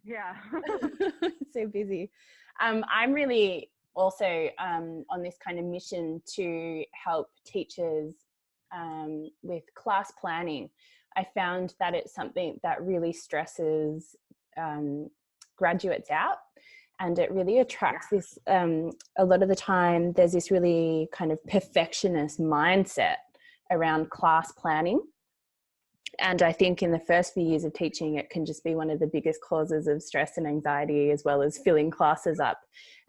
Yeah. So busy. I'm really also on this kind of mission to help teachers with class planning. I found that it's something that really stresses graduates out, and it really attracts this, a lot of the time there's this really kind of perfectionist mindset around class planning. And I think in the first few years of teaching, it can just be one of the biggest causes of stress and anxiety, as well as filling classes up.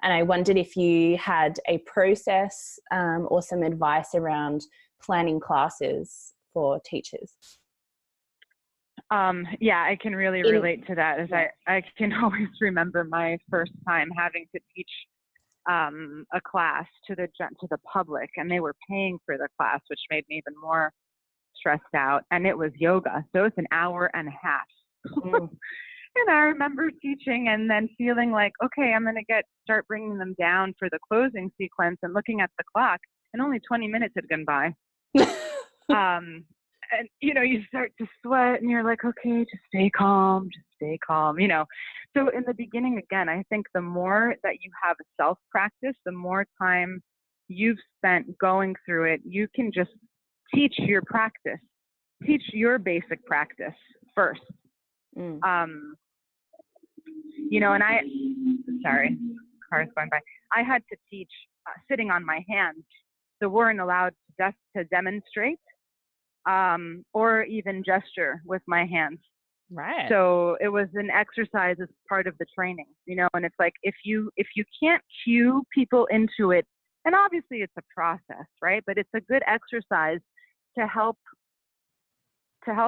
And I wondered if you had a process or some advice around planning classes for teachers. Yeah, I can really relate to that, as I can always remember my first time having to teach a class to the public, and they were paying for the class, which made me even more stressed out. And it was yoga, so it's an hour and a half. And I remember teaching and then feeling like, okay, I'm going to start bringing them down for the closing sequence, and looking at the clock, and only 20 minutes had gone by. And, you know, you start to sweat and you're like, okay, just stay calm, you know. So in the beginning, again, I think the more that you have a self-practice, the more time you've spent going through it, you can just teach your practice, teach your basic practice first. You know, and sorry, car's going by. I had to teach sitting on my hands, so weren't allowed to demonstrate or even gesture with my hands. Right. So it was an exercise as part of the training, you know, and it's like, if you can't cue people into it, and obviously it's a process, right? But it's a good exercise to help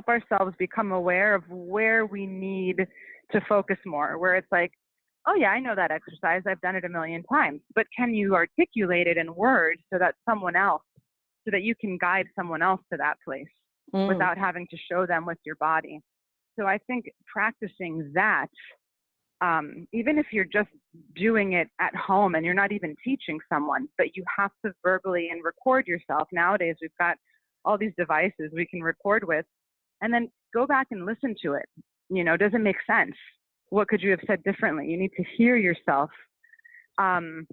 ourselves become aware of where we need to focus more, where it's like, oh yeah, I know that exercise, I've done it a million times, but can you articulate it in words so that you can guide someone else to that place without having to show them with your body? So I think practicing that, even if you're just doing it at home and you're not even teaching someone, but you have to verbally and record yourself. Nowadays, we've got all these devices we can record with, and then go back and listen to it. You know, does it make sense? What could you have said differently? You need to hear yourself. And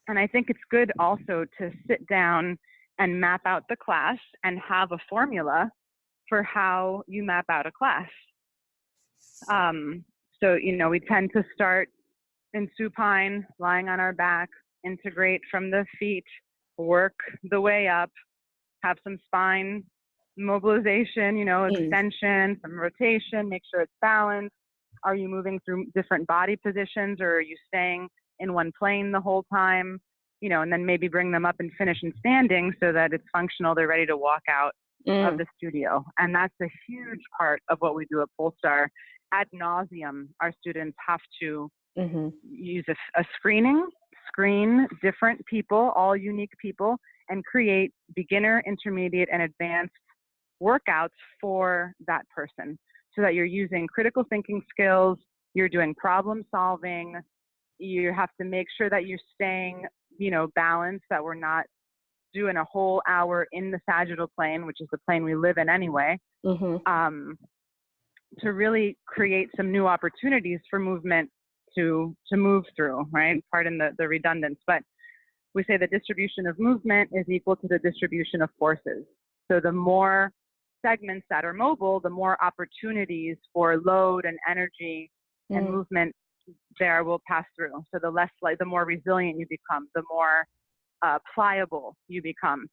I think it's good also to sit down and map out the class and have a formula for how you map out a class. So, you know, we tend to start in supine, lying on our back, integrate from the feet, work the way up, have some spine mobilization, you know, extension, some rotation, make sure it's balanced. Are you moving through different body positions, or are you staying in one plane the whole time? You know, and then maybe bring them up and finish in standing so that it's functional. They're ready to walk out of the studio. And that's a huge part of what we do at Polestar. Ad nauseum, our students have to use a screen different people, all unique people, and create beginner, intermediate, and advanced workouts for that person, so that you're using critical thinking skills, you're doing problem solving, you have to make sure that you're staying, you know, balanced, that we're not doing a whole hour in the sagittal plane, which is the plane we live in anyway, to really create some new opportunities for movement to move through, right? Pardon the redundance, but we say the distribution of movement is equal to the distribution of forces. So the more segments that are mobile, the more opportunities for load and energy and movement there will pass through. So the more resilient you become, the more pliable you become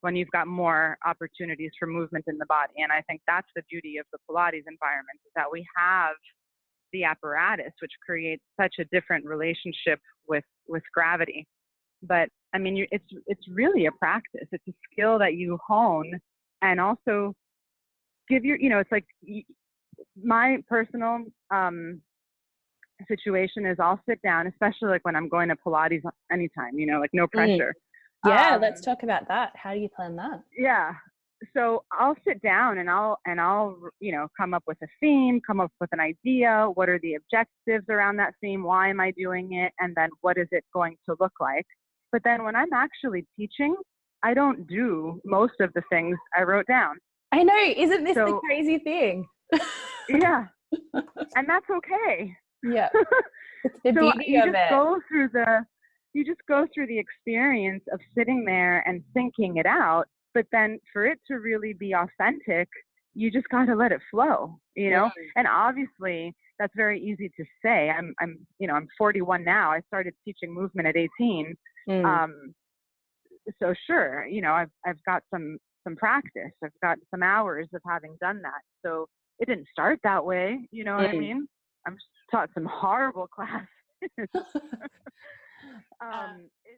when you've got more opportunities for movement in the body. And I think that's the beauty of the Pilates environment, is that we have the apparatus, which creates such a different relationship with gravity. But I mean, it's really a practice. It's a skill that you hone, and also give your, you know, it's like my personal situation is I'll sit down, especially like when I'm going to Pilates anytime, you know, like no pressure. Yeah, let's talk about that. How do you plan that? Yeah. So I'll sit down and I'll, you know, come up with a theme, come up with an idea. What are the objectives around that theme? Why am I doing it? And then what is it going to look like? But then when I'm actually teaching, I don't do most of the things I wrote down. I know. Isn't this the crazy thing? Yeah. And that's okay. Yeah. It's the So beauty of it. you just go through the experience of sitting there and thinking it out, but then for it to really be authentic, you just got to let it flow, you know? And obviously that's very easy to say. I'm 41 now. I started teaching movement at 18. So sure, I've got some practice. I've got some hours of having done that. So it didn't start that way. You know what I mean? I'm taught some horrible classes.